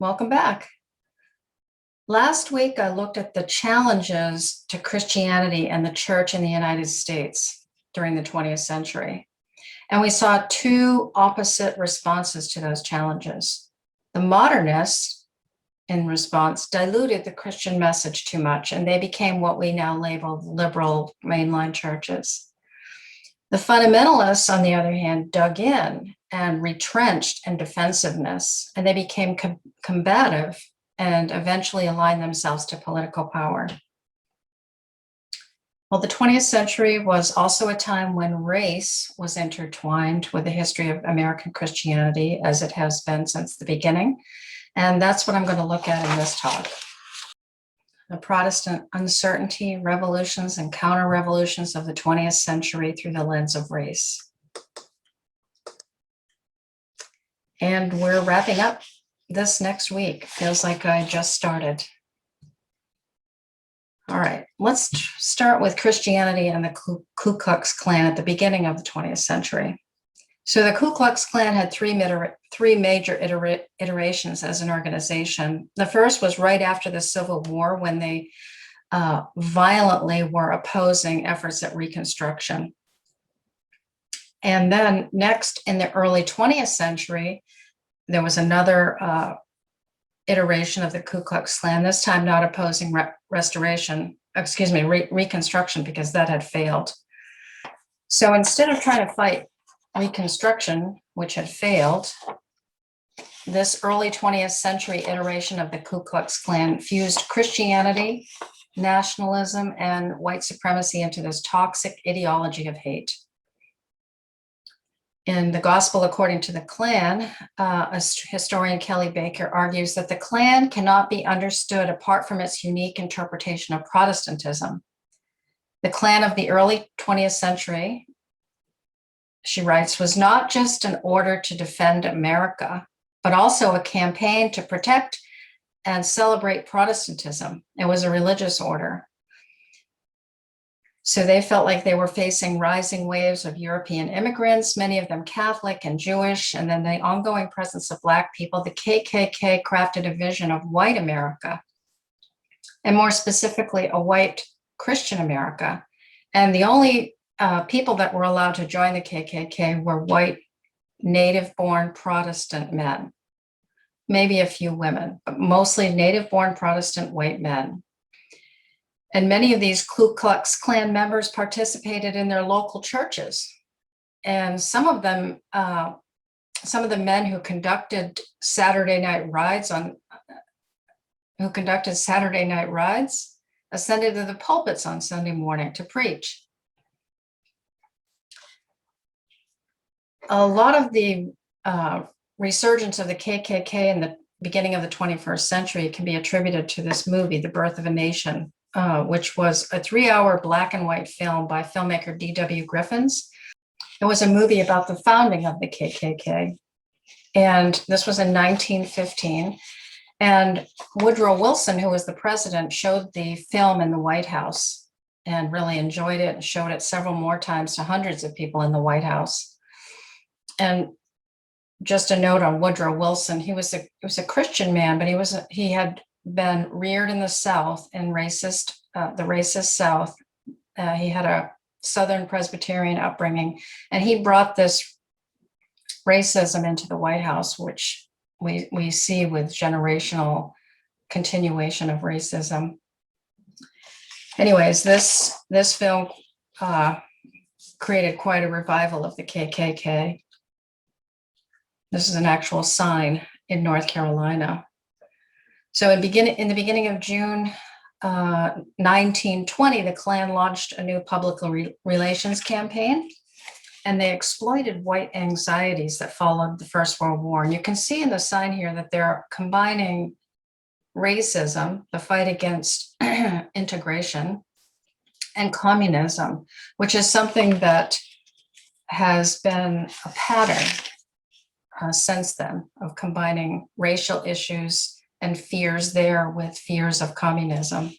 Welcome back. Last week, I looked at the challenges to Christianity and the church in the United States during the 20th century. And we saw two opposite responses to those challenges. The modernists, in response, diluted the Christian message too much, and they became what we now label liberal mainline churches. The fundamentalists, on the other hand, dug in and retrenched in defensiveness, and they became combative and eventually aligned themselves to political power. Well, the 20th century was also a time when race was intertwined with the history of American Christianity, as it has been since the beginning. And that's what I'm going to look at in this talk. The Protestant uncertainty, revolutions, and counter-revolutions of the 20th century through the lens of race. And we're wrapping up this next week. Feels like I just started. All right, let's start with Christianity and the Ku Klux Klan at the beginning of the 20th century. So the Ku Klux Klan had three major iterations as an organization. The first was right after the Civil War, when they violently were opposing efforts at Reconstruction. And then next, in the early 20th century, there was another iteration of the Ku Klux Klan, this time not opposing Reconstruction, because that had failed. So instead of trying to fight Reconstruction, which had failed, this early 20th century iteration of the Ku Klux Klan fused Christianity, nationalism, and white supremacy into this toxic ideology of hate. In The Gospel According to the Klan, historian Kelly Baker argues that the Klan cannot be understood apart from its unique interpretation of Protestantism. The Klan of the early 20th century, she writes, was not just an order to defend America, but also a campaign to protect and celebrate Protestantism. It was a religious order. So they felt like they were facing rising waves of European immigrants, many of them Catholic and Jewish, and then the ongoing presence of Black people. The KKK crafted a vision of white America, and more specifically, a white Christian America. And the only people that were allowed to join the KKK were white, native-born Protestant men, maybe a few women, but mostly native-born Protestant white men. And many of these Ku Klux Klan members participated in their local churches. And some of the men who conducted Saturday night rides ascended to the pulpits on Sunday morning to preach. A lot of the resurgence of the KKK in the beginning of the 21st century can be attributed to this movie, The Birth of a Nation, which was a 3-hour black and white film by filmmaker D.W. Griffiths. It was a movie about the founding of the KKK. And this was in 1915. And Woodrow Wilson, who was the president, showed the film in the White House and really enjoyed it and showed it several more times to hundreds of people in the White House. And just a note on Woodrow Wilson, he was a Christian man, but he had been reared in the South, in the racist South. He had a Southern Presbyterian upbringing, and he brought this racism into the White House, which we see with generational continuation of racism. Anyways, this film created quite a revival of the KKK. This is an actual sign in North Carolina. So in the beginning of June 1920, the Klan launched a new public relations campaign, and they exploited white anxieties that followed the First World War. And you can see in the sign here that they're combining racism, the fight against integration, and communism, which is something that has been a pattern since then of combining racial issues and fears there with fears of communism.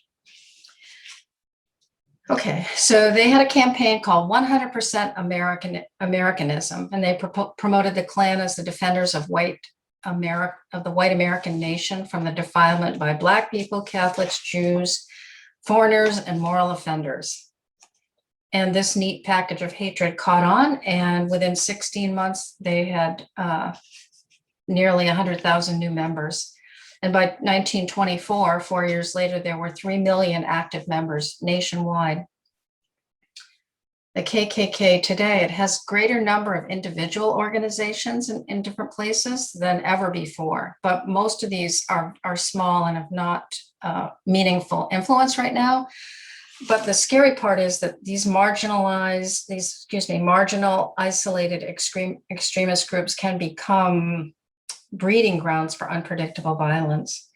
Okay, so they had a campaign called 100% Americanism, and they promoted the Klan as the defenders of white of the white American nation from the defilement by Black people, Catholics, Jews, foreigners, and moral offenders. And this neat package of hatred caught on, and within 16 months, they had nearly 100,000 new members. And by 1924, 4 years later, there were 3 million active members nationwide. The KKK today, it has greater number of individual organizations in different places than ever before, but most of these are small and have not meaningful influence right now. But the scary part is that these marginal, isolated extremist groups can become breeding grounds for unpredictable violence.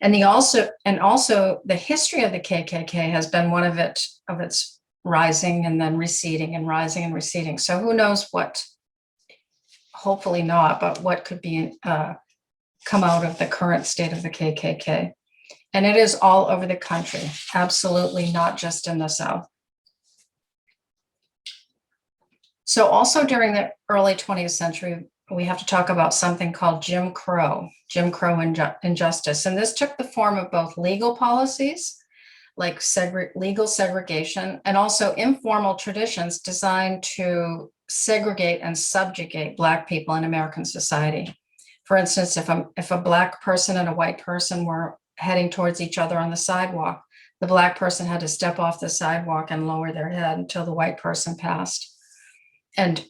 And also the history of the KKK has been one of its rising and then receding and rising and receding. So who knows what, hopefully not, but what could be come out of the current state of the KKK. And it is all over the country, absolutely not just in the South. So also during the early 20th century, we have to talk about something called Jim Crow injustice. And this took the form of both legal policies, like legal segregation, and also informal traditions designed to segregate and subjugate Black people in American society. For instance, if a Black person and a white person were heading towards each other on the sidewalk, the Black person had to step off the sidewalk and lower their head until the white person passed. And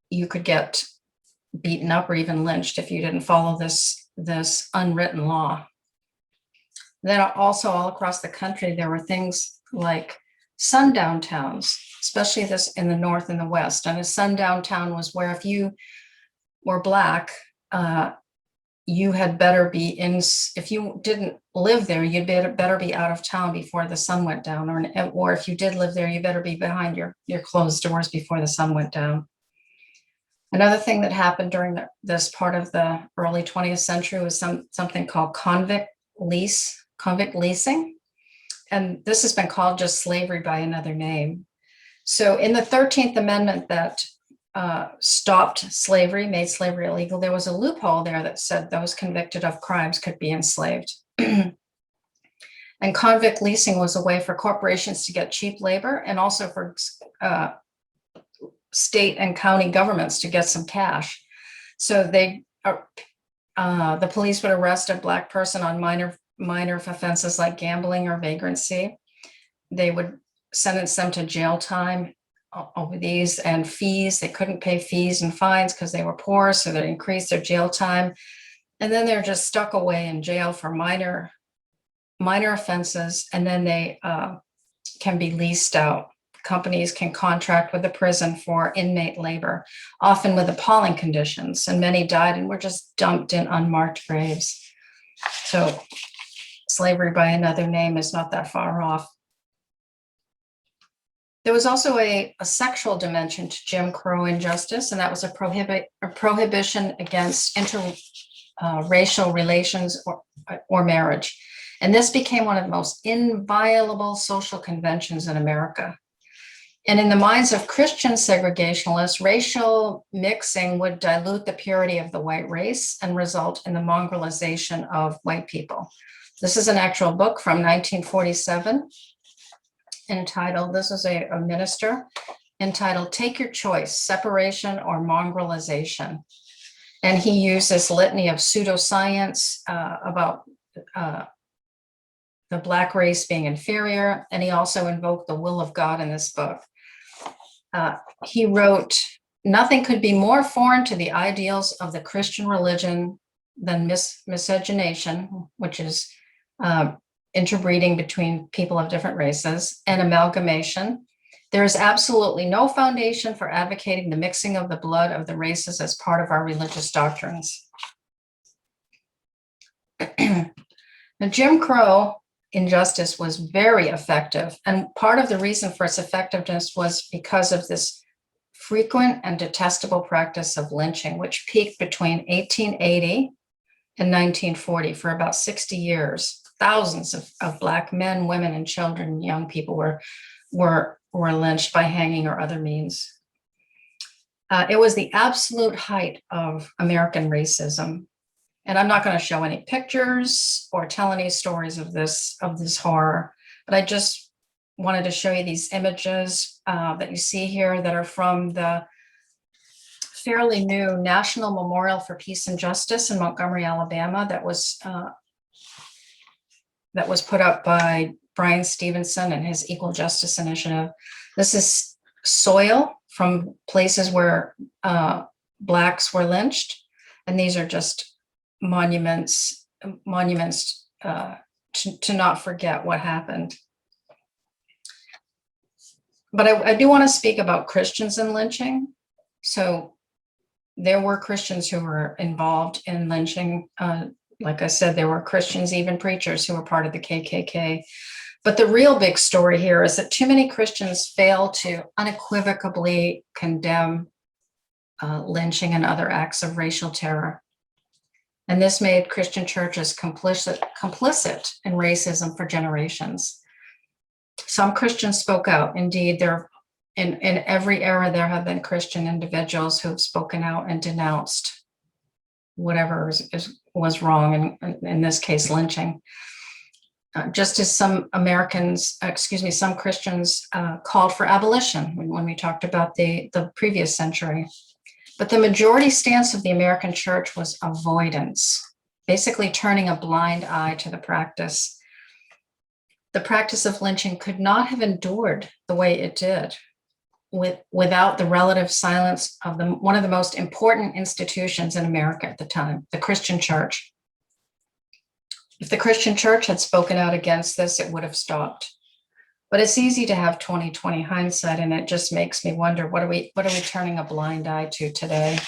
you could get beaten up or even lynched if you didn't follow this unwritten law. Then also all across the country, there were things like sundown towns, especially this in the North and the West. And a sundown town was where if you were Black, you had better be if you didn't live there, you'd better be out of town before the sun went down, or if you did live there, you better be behind your closed doors before the sun went down. Another thing that happened during this part of the early 20th century was something called convict leasing. And this has been called just slavery by another name. So in the 13th Amendment that stopped slavery, made slavery illegal, there was a loophole there that said those convicted of crimes could be enslaved. And convict leasing was a way for corporations to get cheap labor and also for state and county governments to get some cash. So the police would arrest a Black person on minor offenses like gambling or vagrancy. They would sentence them to jail time over these and fees. They couldn't pay fees and fines because they were poor, so they increased their jail time. And then they're just stuck away in jail for minor offenses, and then they can be leased out. Companies can contract with the prison for inmate labor, often with appalling conditions, and many died and were just dumped in unmarked graves. So slavery by another name is not that far off. There was also a sexual dimension to Jim Crow injustice, and that was a prohibition against interracial relations or marriage. And this became one of the most inviolable social conventions in America. And in the minds of Christian segregationists, racial mixing would dilute the purity of the white race and result in the mongrelization of white people. This is an actual book from 1947 entitled, this is a minister, entitled Take Your Choice, Separation or Mongrelization. And he used this litany of pseudoscience about the Black race being inferior, and he also invoked the will of God in this book. He wrote, nothing could be more foreign to the ideals of the Christian religion than miscegenation, which is interbreeding between people of different races, and amalgamation. There is absolutely no foundation for advocating the mixing of the blood of the races as part of our religious doctrines. Now, Jim Crow injustice was very effective, and part of the reason for its effectiveness was because of this frequent and detestable practice of lynching, which peaked between 1880 and 1940 for about 60 years. Thousands of Black men, women, and children, and young people were lynched by hanging or other means. It was the absolute height of American racism. And I'm not going to show any pictures or tell any stories of this horror, but I just wanted to show you these images that you see here that are from the fairly new National Memorial for Peace and Justice in Montgomery, Alabama, that was put up by Brian Stevenson and his Equal Justice Initiative. This is soil from places where Blacks were lynched, and these are just monuments to not forget what happened. But I do want to speak about Christians in lynching. So there were Christians who were involved in lynching. Like I said, there were Christians, even preachers, who were part of the KKK. But the real big story here is that too many Christians fail to unequivocally condemn lynching and other acts of racial terror. And this made Christian churches complicit in racism for generations. Some Christians spoke out. Indeed, in every era, there have been Christian individuals who have spoken out and denounced whatever was wrong, in this case, lynching. Just as some Christians called for abolition when we talked about the previous century. But the majority stance of the American church was avoidance, basically turning a blind eye to the practice. The practice of lynching could not have endured the way it did without the relative silence of one of the most important institutions in America at the time, the Christian church. If the Christian church had spoken out against this, it would have stopped. But it's easy to have 20/20 hindsight, and it just makes me wonder, what are we turning a blind eye to today?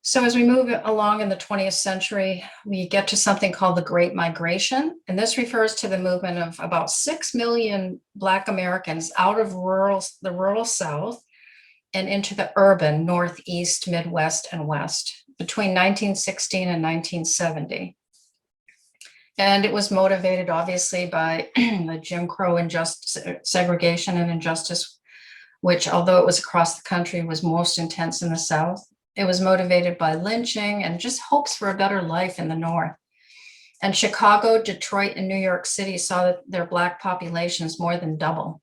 So as we move along in the 20th century, we get to something called the Great Migration. And this refers to the movement of about 6 million Black Americans out of the rural South and into the urban Northeast, Midwest, and West between 1916 and 1970. And it was motivated, obviously, by the Jim Crow segregation and injustice, which, although it was across the country, was most intense in the South. It was motivated by lynching and just hopes for a better life in the North. And Chicago, Detroit, and New York City saw that their Black populations more than double.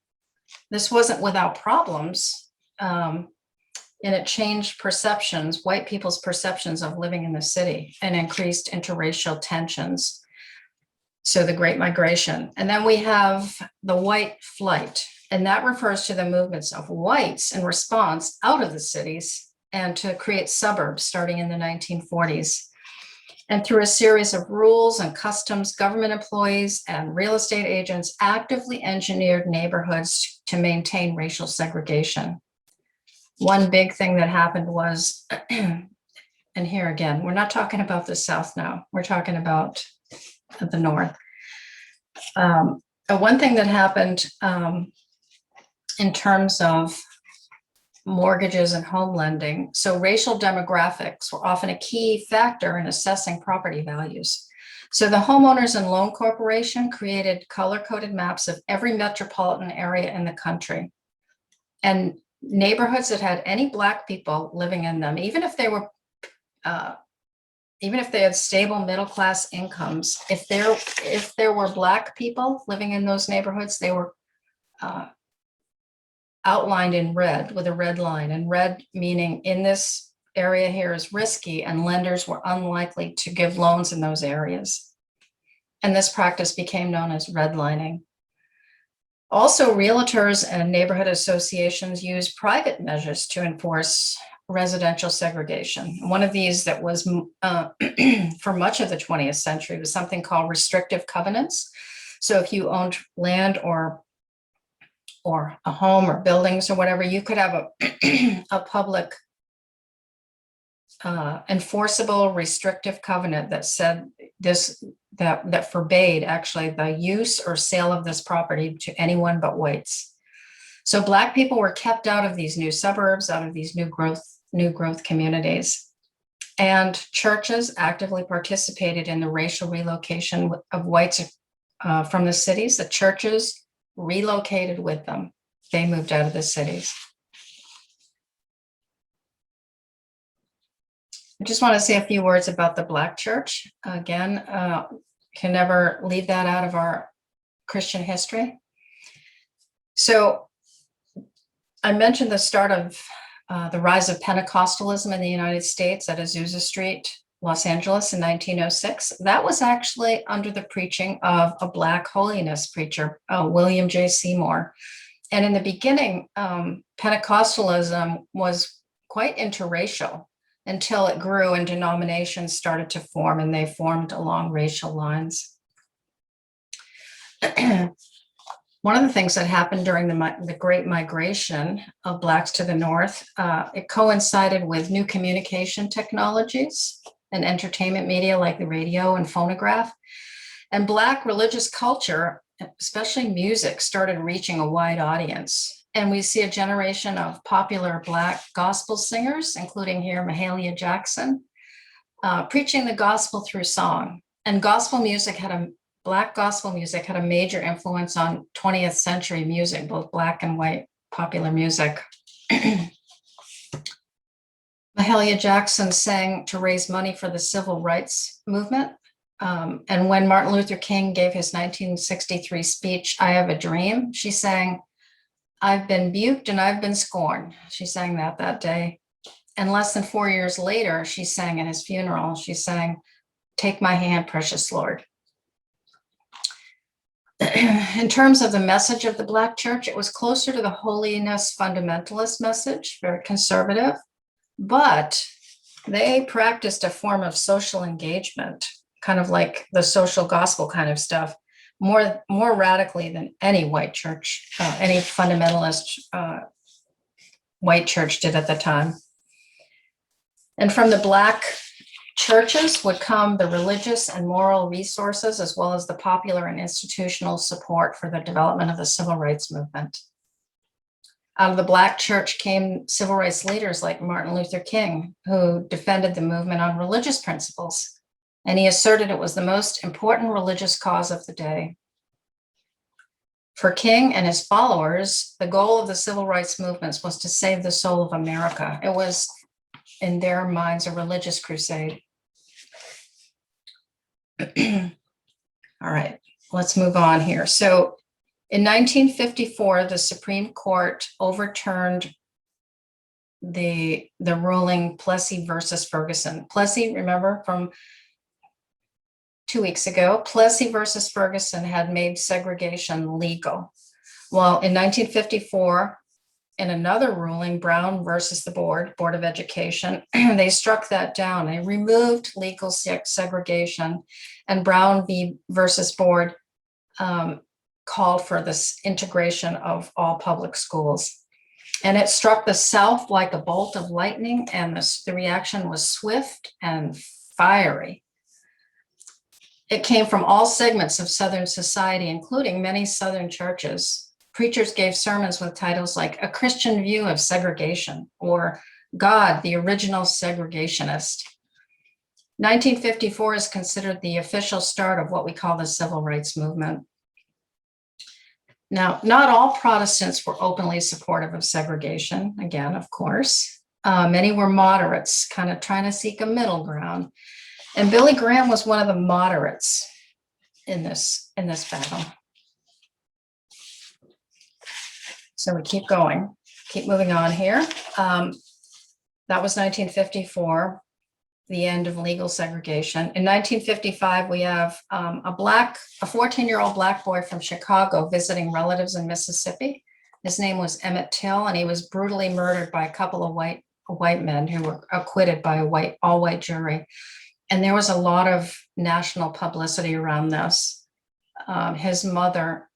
This wasn't without problems, and it changed perceptions, white people's perceptions of living in the city, and increased interracial tensions. So the Great Migration. And then we have the white flight, and that refers to the movements of whites in response out of the cities and to create suburbs starting in the 1940s. And through a series of rules and customs, government employees and real estate agents actively engineered neighborhoods to maintain racial segregation. One big thing that happened was, and here again, we're not talking about the South now, we're talking about the North. One thing that happened in terms of mortgages and home lending, so racial demographics were often a key factor in assessing property values. So the Homeowners and Loan Corporation created color-coded maps of every metropolitan area in the country. And neighborhoods that had any Black people living in them, even if they had stable middle-class incomes, if there were Black people living in those neighborhoods, they were outlined in red with a red line, and red meaning in this area here is risky and lenders were unlikely to give loans in those areas. And this practice became known as redlining. Also, realtors and neighborhood associations use private measures to enforce residential segregation. One of these that was for much of the 20th century was something called restrictive covenants. So if you owned land or a home or buildings or whatever, you could have a public enforceable restrictive covenant that said that forbade actually the use or sale of this property to anyone but whites. So Black people were kept out of these new suburbs, out of these new growth communities. And churches actively participated in the racial relocation of whites from the cities. The churches relocated with them. They moved out of the cities. I just want to say a few words about the Black church. Again, can never leave that out of our Christian history. So I mentioned the start of the rise of Pentecostalism in the United States at Azusa Street, Los Angeles in 1906. That was actually under the preaching of a Black holiness preacher, William J. Seymour. And in the beginning, Pentecostalism was quite interracial until it grew and denominations started to form, and they formed along racial lines. One of the things that happened during the Great Migration of Blacks to the North, it coincided with new communication technologies and entertainment media like the radio and phonograph. And Black religious culture, especially music, started reaching a wide audience. And we see a generation of popular Black gospel singers, including here Mahalia Jackson, preaching the gospel through song. And Black gospel music had a major influence on 20th century music, both Black and white popular music. Mahalia Jackson sang to raise money for the civil rights movement. And when Martin Luther King gave his 1963 speech, I Have a Dream, she sang, I've been buked and I've been scorned. She sang that day. And less than 4 years later, she sang at his funeral, she sang, Take my hand, precious Lord. In terms of the message of the Black church, it was closer to the holiness fundamentalist message, very conservative, but they practiced a form of social engagement, kind of like the social gospel kind of stuff, more radically than any white church, any fundamentalist white church did at the time. And from the Black churches would come the religious and moral resources, as well as the popular and institutional support for the development of the civil rights movement. Out of the Black church came civil rights leaders like Martin Luther King, who defended the movement on religious principles. And he asserted it was the most important religious cause of the day. For King and his followers, the goal of the civil rights movements was to save the soul of America. It was, in their minds, a religious crusade. All right, let's move on here. So in 1954, the Supreme Court overturned the ruling Plessy versus Ferguson. Plessy, remember from 2 weeks ago, Plessy versus Ferguson had made segregation legal. Well, in 1954, in another ruling, Brown versus the Board of Education, they struck that down. They removed legal segregation, and Brown versus Board called for this integration of all public schools. And it struck the South like a bolt of lightning, and the reaction was swift and fiery. It came from all segments of Southern society, including many Southern churches. Preachers gave sermons with titles like A Christian View of Segregation or God, the Original Segregationist. 1954 is considered the official start of what we call the civil rights movement. Now, not all Protestants were openly supportive of segregation, again, of course. Many were moderates, kind of trying to seek a middle ground. And Billy Graham was one of the moderates in this battle. So we keep going, keep moving on here. That was 1954, the end of legal segregation. In 1955, we have a 14-year-old Black boy from Chicago visiting relatives in Mississippi. His name was Emmett Till, and he was brutally murdered by a couple of white men who were acquitted by a all-white jury. And there was a lot of national publicity around this. His mother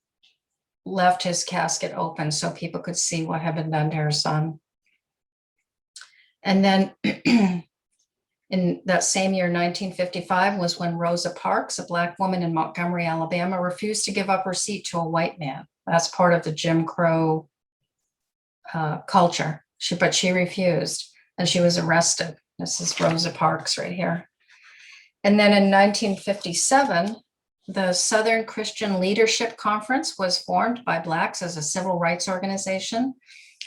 left his casket open so people could see what had been done to her son. And then in that same year, 1955, was when Rosa Parks, a Black woman in Montgomery, Alabama, refused to give up her seat to a white man. That's part of the Jim Crow culture. But she refused, and she was arrested. This is Rosa Parks right here. And then in 1957, the Southern Christian Leadership Conference was formed by Blacks as a civil rights organization.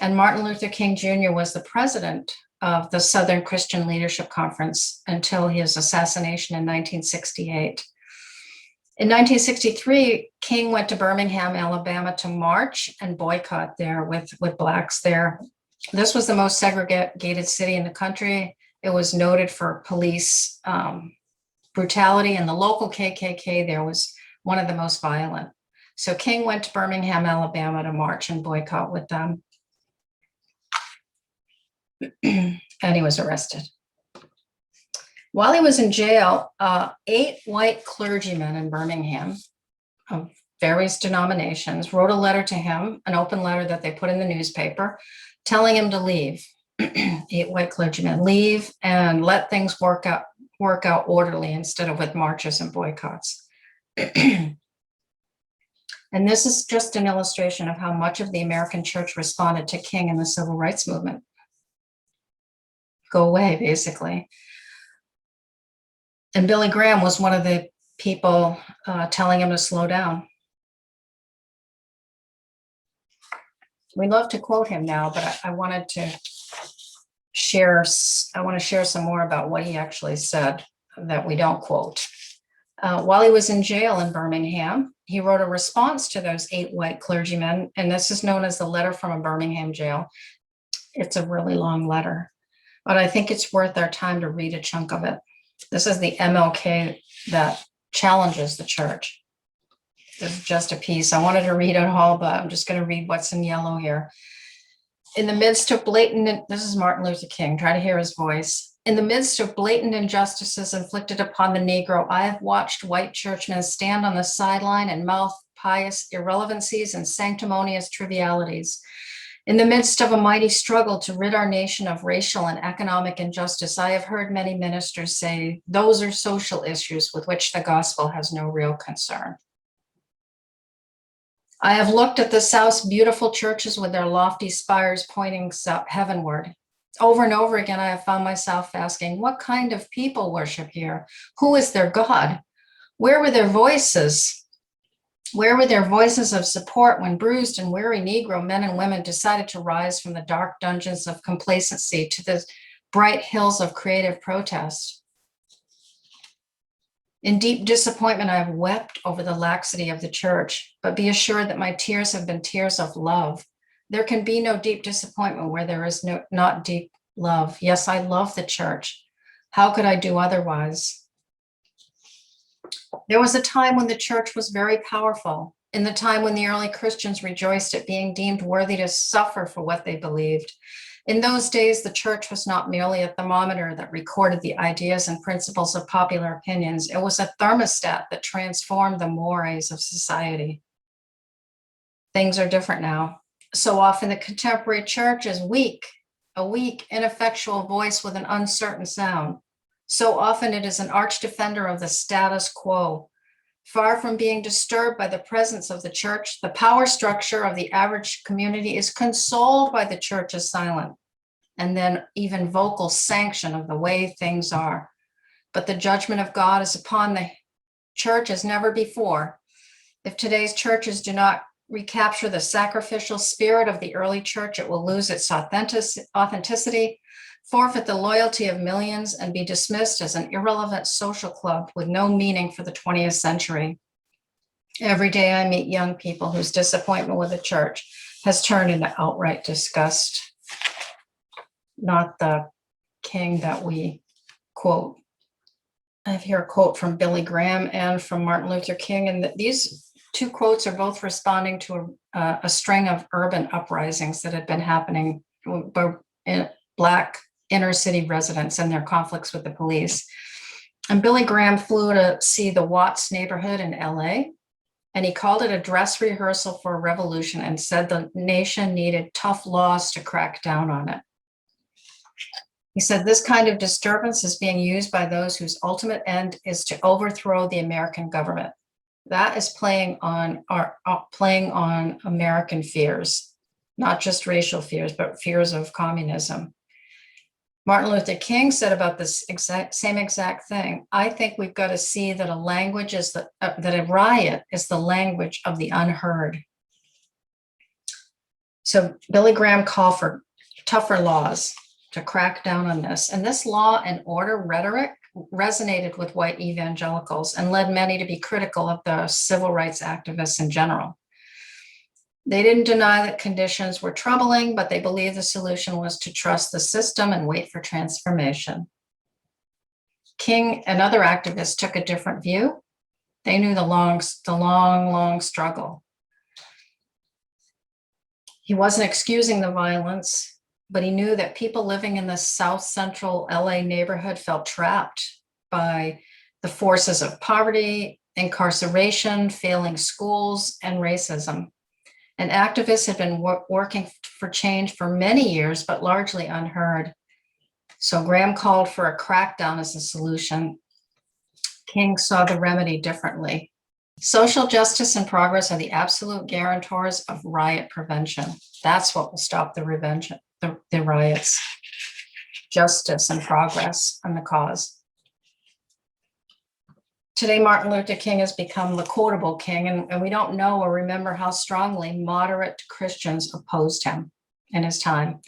And Martin Luther King Jr. was the president of the Southern Christian Leadership Conference until his assassination in 1968. In 1963, King went to Birmingham, Alabama to march and boycott there with blacks there. This was the most segregated city in the country. It was noted for police brutality, and the local KKK there was one of the most violent. So King went to Birmingham, Alabama to march and boycott with them. And he was arrested. While he was in jail, 8 white clergymen in Birmingham of various denominations wrote a letter to him, an open letter that they put in the newspaper, telling him to leave. 8 white clergymen, leave and let things work out orderly instead of with marches and boycotts. And this is just an illustration of how much of the American church responded to King and the civil rights movement. Go away, basically. And Billy Graham was one of the people telling him to slow down. We love to quote him now, but I want to share some more about what he actually said that we don't quote. While he was in jail in Birmingham, he wrote a response to those 8 white clergymen, and this is known as the letter from a Birmingham jail. It's a really long letter, but I think it's worth our time to read a chunk of it. This is the MLK that challenges the church. This is just a piece. I wanted to read it all, but I'm just going to read what's in yellow here. In the midst of this is Martin Luther King, try to hear his voice. In the midst of blatant injustices inflicted upon the Negro, I have watched white churchmen stand on the sideline and mouth pious irrelevancies and sanctimonious trivialities. In the midst of a mighty struggle to rid our nation of racial and economic injustice, I have heard many ministers say, those are social issues with which the gospel has no real concern. I have looked at the South's beautiful churches with their lofty spires pointing heavenward. Over and over again, I have found myself asking, what kind of people worship here? Who is their God? Where were their voices? Where were their voices of support when bruised and weary Negro men and women decided to rise from the dark dungeons of complacency to the bright hills of creative protest? In deep disappointment, I have wept over the laxity of the church, but be assured that my tears have been tears of love. There can be no deep disappointment where there is not deep love. Yes, I love the church. How could I do otherwise? There was a time when the church was very powerful, in the time when the early Christians rejoiced at being deemed worthy to suffer for what they believed. In those days, the church was not merely a thermometer that recorded the ideas and principles of popular opinions. It was a thermostat that transformed the mores of society. Things are different now. So often the contemporary church is weak, a weak, ineffectual voice with an uncertain sound. So often it is an arch defender of the status quo. Far from being disturbed by the presence of the church, the power structure of the average community is consoled by the church's silent and then even vocal sanction of the way things are. But the judgment of God is upon the church as never before. If today's churches do not recapture the sacrificial spirit of the early church, it will lose its authenticity, forfeit the loyalty of millions, and be dismissed as an irrelevant social club with no meaning for the 20th century. Every day I meet young people whose disappointment with the church has turned into outright disgust. Not the King that we quote. I have here a quote from Billy Graham and from Martin Luther King, and these 2 quotes are both responding to a string of urban uprisings that had been happening in Black inner city residents and their conflicts with the police. And Billy Graham flew to see the Watts neighborhood in LA, and he called it a dress rehearsal for a revolution and said the nation needed tough laws to crack down on it. He said this kind of disturbance is being used by those whose ultimate end is to overthrow the American government. That is playing on American fears, not just racial fears, but fears of communism. Martin Luther King said about this same exact thing. I think we've got to see that a language is that a riot is the language of the unheard. So Billy Graham called for tougher laws to crack down on this. And this law and order rhetoric resonated with white evangelicals and led many to be critical of the civil rights activists in general. They didn't deny that conditions were troubling, but they believed the solution was to trust the system and wait for transformation. King and other activists took a different view. They knew the long struggle. He wasn't excusing the violence, but he knew that people living in the South Central LA neighborhood felt trapped by the forces of poverty, incarceration, failing schools, and racism. And activists had been working for change for many years, but largely unheard. So Graham called for a crackdown as a solution. King saw the remedy differently. Social justice and progress are the absolute guarantors of riot prevention. That's what will stop the riots. Justice and progress on the cause. Today, Martin Luther King has become the quotable king, and we don't know or remember how strongly moderate Christians opposed him in his time.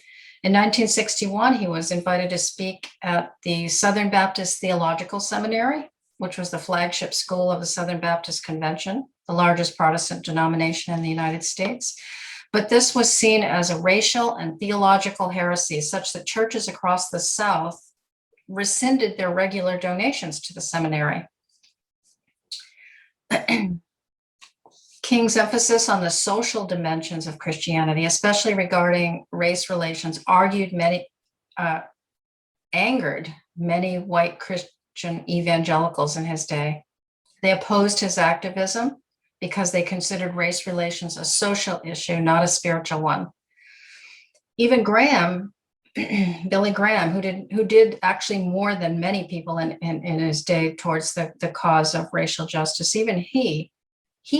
In 1961, he was invited to speak at the Southern Baptist Theological Seminary, which was the flagship school of the Southern Baptist Convention, the largest Protestant denomination in the United States. But this was seen as a racial and theological heresy, such that churches across the South rescinded their regular donations to the seminary. King's emphasis on the social dimensions of Christianity, especially regarding race relations, angered many white Christian evangelicals in his day. They opposed his activism because they considered race relations a social issue, not a spiritual one. Even Graham, Billy Graham, who did actually more than many people in his day towards the cause of racial justice, even he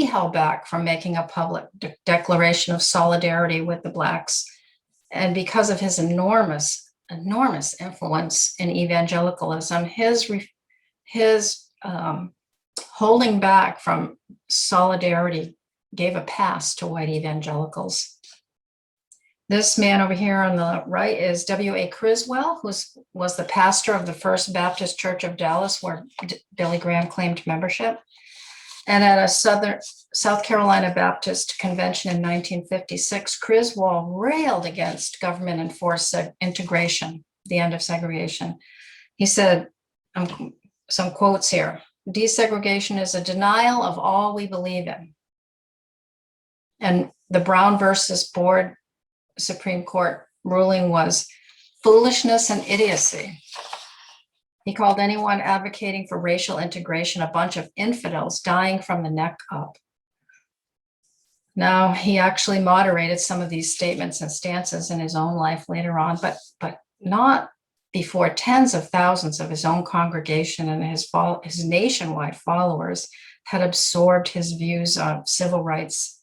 held back from making a public declaration of solidarity with the Blacks. And because of his enormous influence in evangelicalism, his holding back from solidarity gave a pass to white evangelicals. This man over here on the right is W.A. Criswell, who was the pastor of the First Baptist Church of Dallas, where Billy Graham claimed membership. And at a South Carolina Baptist convention in 1956, Criswell railed against government-enforced integration, the end of segregation. He said, some quotes here, "Desegregation is a denial of all we believe in." And the Brown versus Board Supreme Court ruling was foolishness and idiocy. He called anyone advocating for racial integration a bunch of infidels dying from the neck up. Now, he actually moderated some of these statements and stances in his own life later on, but not before tens of thousands of his own congregation and his nationwide followers had absorbed his views of civil rights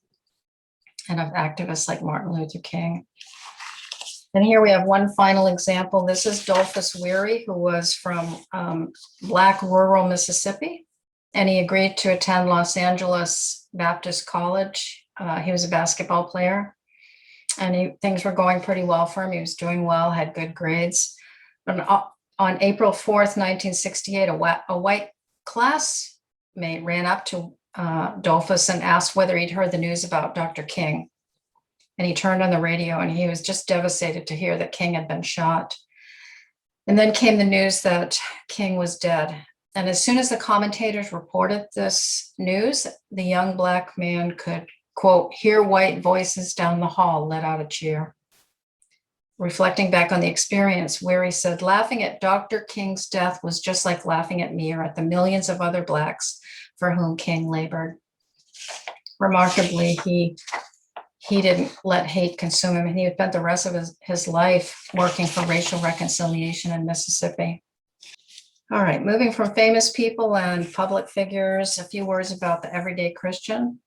and of activists like Martin Luther King. And here we have one final example. This is Dolphus Weary, who was from Black rural Mississippi, and he agreed to attend Los Angeles Baptist College. He was a basketball player, and things were going pretty well for him. He was doing well, had good grades. But on April 4th, 1968, a white classmate ran up to Dolphus and asked whether he'd heard the news about Dr. King. And he turned on the radio, and he was just devastated to hear that King had been shot. And then came the news that King was dead. And as soon as the commentators reported this news, the young Black man could, quote, hear white voices down the hall let out a cheer. Reflecting back on the experience, Weary said, laughing at Dr. King's death was just like laughing at me or at the millions of other Blacks for whom King labored. Remarkably, he didn't let hate consume him, and he spent the rest of his life working for racial reconciliation in Mississippi. All right, moving from famous people and public figures, a few words about the everyday Christian.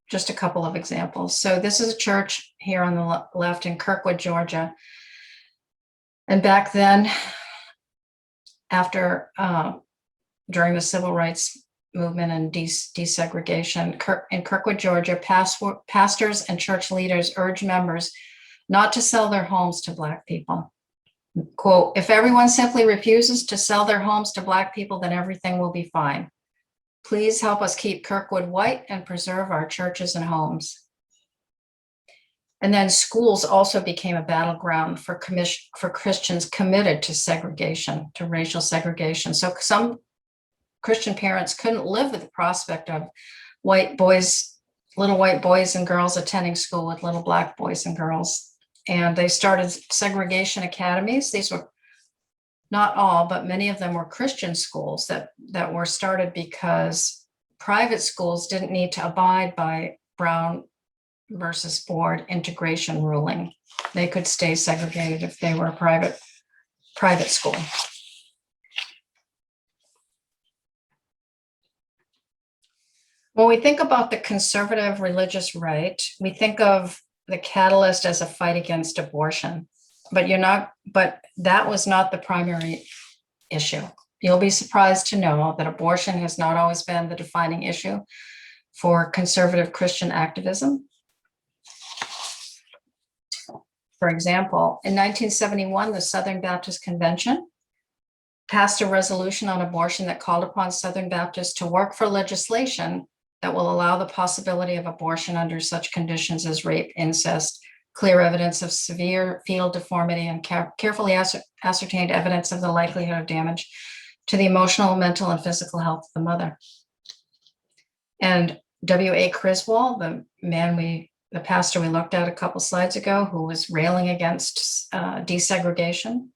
Just a couple of examples. So this is a church here on the left in Kirkwood, Georgia. And back then, during the civil rights movement and desegregation in Kirkwood, Georgia, pastors and church leaders urged members not to sell their homes to Black people. Quote, if everyone simply refuses to sell their homes to Black people, then everything will be fine. Please help us keep Kirkwood white and preserve our churches and homes. And then schools also became a battleground for Christians committed to segregation, to racial segregation. So some Christian parents couldn't live with the prospect of white boys, little white boys and girls attending school with little Black boys and girls. And they started segregation academies. These were not all, but many of them were Christian schools that were started because private schools didn't need to abide by Brown versus Board integration ruling. They could stay segregated if they were a private school. When we think about the conservative religious right, we think of the catalyst as a fight against abortion, but that was not the primary issue. You'll be surprised to know that abortion has not always been the defining issue for conservative Christian activism. For example, in 1971, the Southern Baptist Convention passed a resolution on abortion that called upon Southern Baptists to work for legislation that will allow the possibility of abortion under such conditions as rape, incest, clear evidence of severe fetal deformity, and carefully ascertained evidence of the likelihood of damage to the emotional, mental, and physical health of the mother. And W.A. Criswell, the pastor we looked at a couple slides ago, who was railing against desegregation,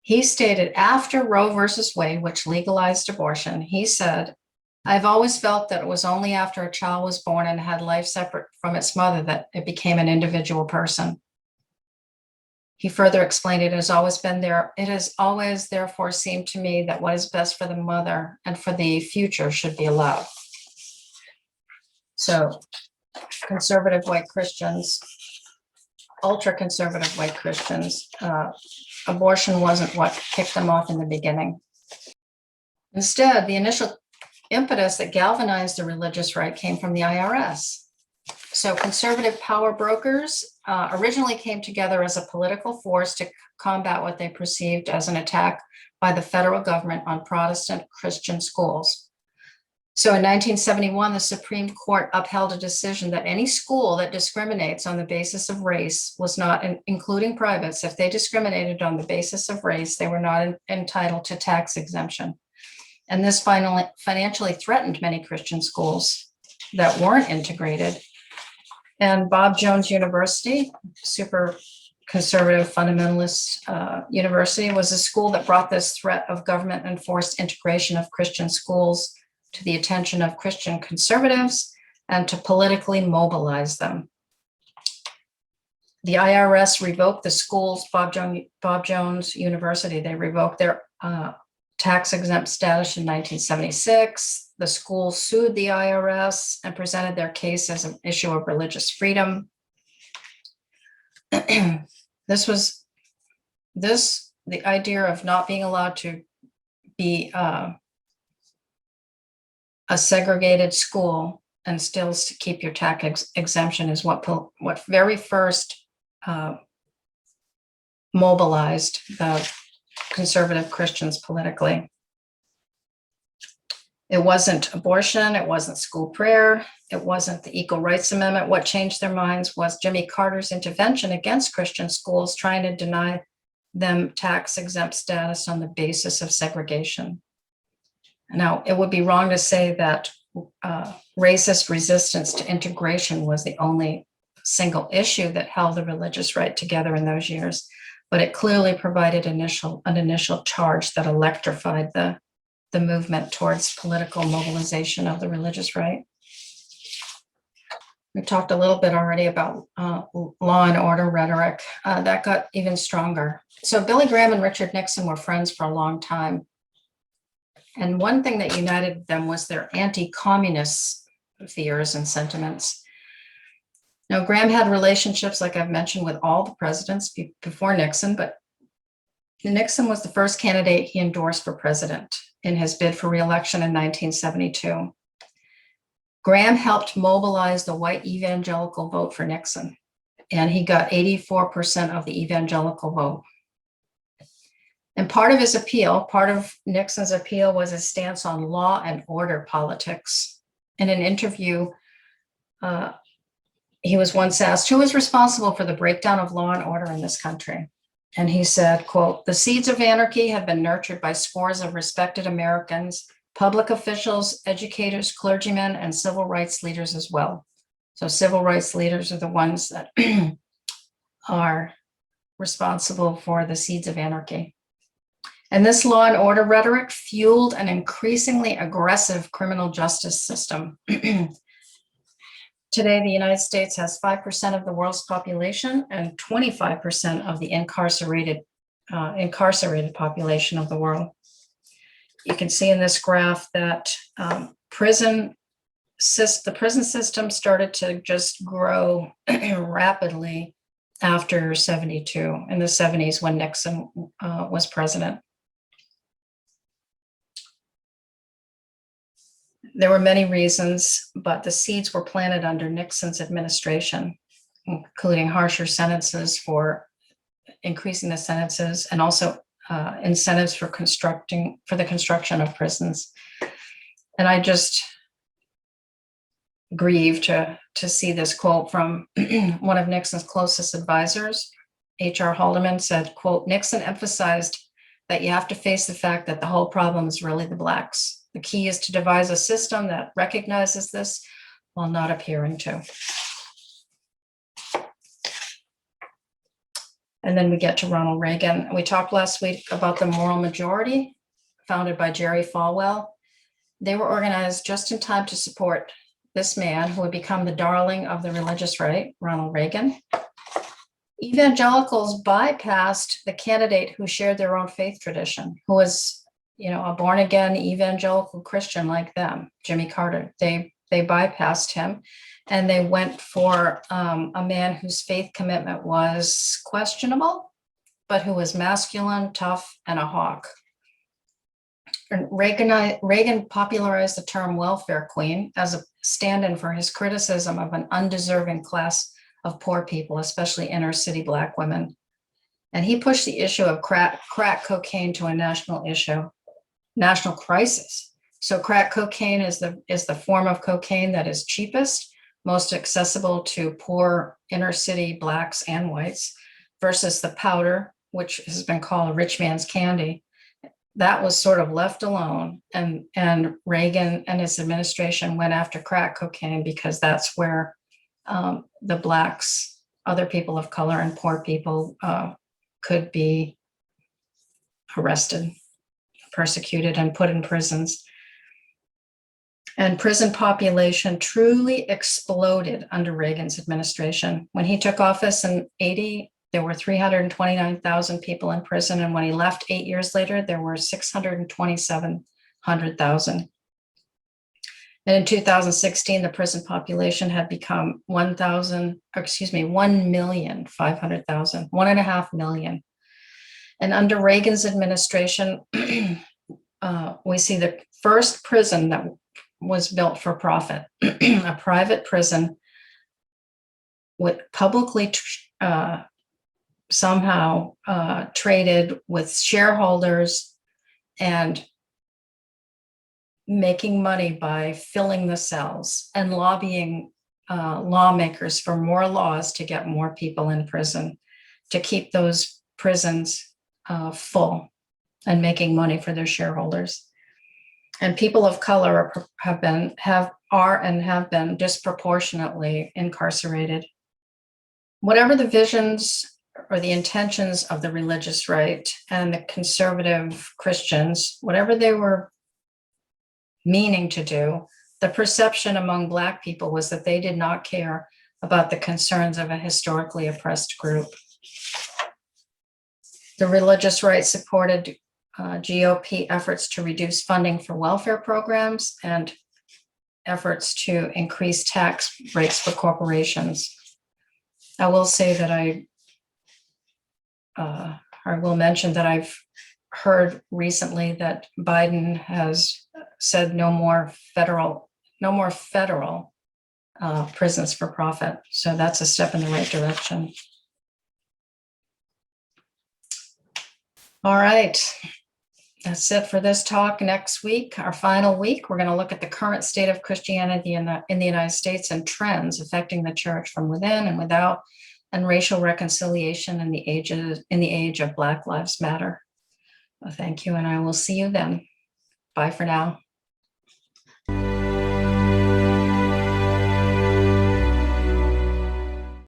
he stated after Roe versus Wade, which legalized abortion, he said, I've always felt that it was only after a child was born and had life separate from its mother that it became an individual person. He further explained, it has always therefore seemed to me that what is best for the mother and for the future should be allowed. So conservative white Christians, ultra-conservative white Christians, abortion wasn't what kicked them off in the beginning. Instead, the initial impetus that galvanized the religious right came from the IRS. So conservative power brokers originally came together as a political force to combat what they perceived as an attack by the federal government on Protestant Christian schools. So in 1971, the Supreme Court upheld a decision that any school that discriminates on the basis of race was not, including privates, if they discriminated on the basis of race, they were not entitled to tax exemption. And this financially threatened many Christian schools that weren't integrated. And Bob Jones University, super conservative fundamentalist university, was a school that brought this threat of government-enforced integration of Christian schools to the attention of Christian conservatives and to politically mobilize them. The IRS revoked the school's Bob Jones University. They revoked their tax-exempt status in 1976. The school sued the IRS and presented their case as an issue of religious freedom. The idea of not being allowed to be a segregated school and still keep your tax exemption is what very first mobilized the conservative Christians politically. It wasn't abortion, it wasn't school prayer, it wasn't the Equal Rights Amendment. What changed their minds was Jimmy Carter's intervention against Christian schools, trying to deny them tax-exempt status on the basis of segregation. Now, it would be wrong to say that racist resistance to integration was the only single issue that held the religious right together in those years, but it clearly provided an initial charge that electrified the movement towards political mobilization of the religious right. We talked a little bit already about law and order rhetoric. That got even stronger. So Billy Graham and Richard Nixon were friends for a long time. And one thing that united them was their anti-communist fears and sentiments. Now, Graham had relationships, like I've mentioned, with all the presidents before Nixon, but Nixon was the first candidate he endorsed for president in his bid for re-election in 1972. Graham helped mobilize the white evangelical vote for Nixon. and he got 84% of the evangelical vote. And part of his appeal, part of Nixon's appeal, was his stance on law and order politics. In an interview, he was once asked, who is responsible for the breakdown of law and order in this country? And he said, quote, the seeds of anarchy have been nurtured by scores of respected Americans, public officials, educators, clergymen, and civil rights leaders as well. So civil rights leaders are the ones that are responsible for the seeds of anarchy. And this law and order rhetoric fueled an increasingly aggressive criminal justice system. Today, the United States has 5% of the world's population and 25% of the incarcerated population of the world. You can see in this graph that the prison system started to just grow rapidly after 72, in the 70s when Nixon was president. There were many reasons, but the seeds were planted under Nixon's administration, including harsher sentences for increasing the sentences, and also incentives for the construction of prisons. And I just grieve to see this quote from one of Nixon's closest advisors. H.R. Haldeman said, quote, Nixon emphasized that you have to face the fact that the whole problem is really the blacks. The key is to devise a system that recognizes this while not appearing to. And then we get to Ronald Reagan. We talked last week about the moral majority founded by Jerry Falwell. They were organized just in time to support this man who would become the darling of the religious right, Ronald Reagan. Evangelicals bypassed the candidate who shared their own faith tradition, who was, a born-again evangelical Christian like them, Jimmy Carter. They bypassed him, and they went for a man whose faith commitment was questionable, but who was masculine, tough, and a hawk. And Reagan popularized the term welfare queen as a stand-in for his criticism of an undeserving class of poor people, especially inner city Black women. And he pushed the issue of crack cocaine to a national crisis. So crack cocaine is the form of cocaine that is cheapest, most accessible to poor inner city Blacks and whites, versus the powder, which has been called rich man's candy. That was sort of left alone. And Reagan and his administration went after crack cocaine because that's where the Blacks, other people of color, and poor people could be arrested, persecuted, and put in prisons. And prison population truly exploded under Reagan's administration. When he took office in 80, there were 329,000 people in prison. And when he left 8 years later, there were 627,000. And in 2016, the prison population had become 1,500,000, 1.5 million. And under Reagan's administration, we see the first prison that was built for profit, a private prison with publicly somehow traded with shareholders and making money by filling the cells and lobbying lawmakers for more laws to get more people in prison, to keep those prisons full and making money for their shareholders. And people of color have been disproportionately incarcerated. Whatever the visions or the intentions of the religious right and the conservative Christians, whatever they were meaning to do, the perception among Black people was that they did not care about the concerns of a historically oppressed group. The religious right supported GOP efforts to reduce funding for welfare programs and efforts to increase tax rates for corporations. I will say that I will mention that I've heard recently that Biden has said no more federal prisons for profit. So that's a step in the right direction. All right. That's it for this talk. Next week, our final week, we're going to look at the current state of Christianity in the United States and trends affecting the church from within and without, and racial reconciliation in the age of Black Lives Matter. Well, thank you, and I will see you then. Bye for now.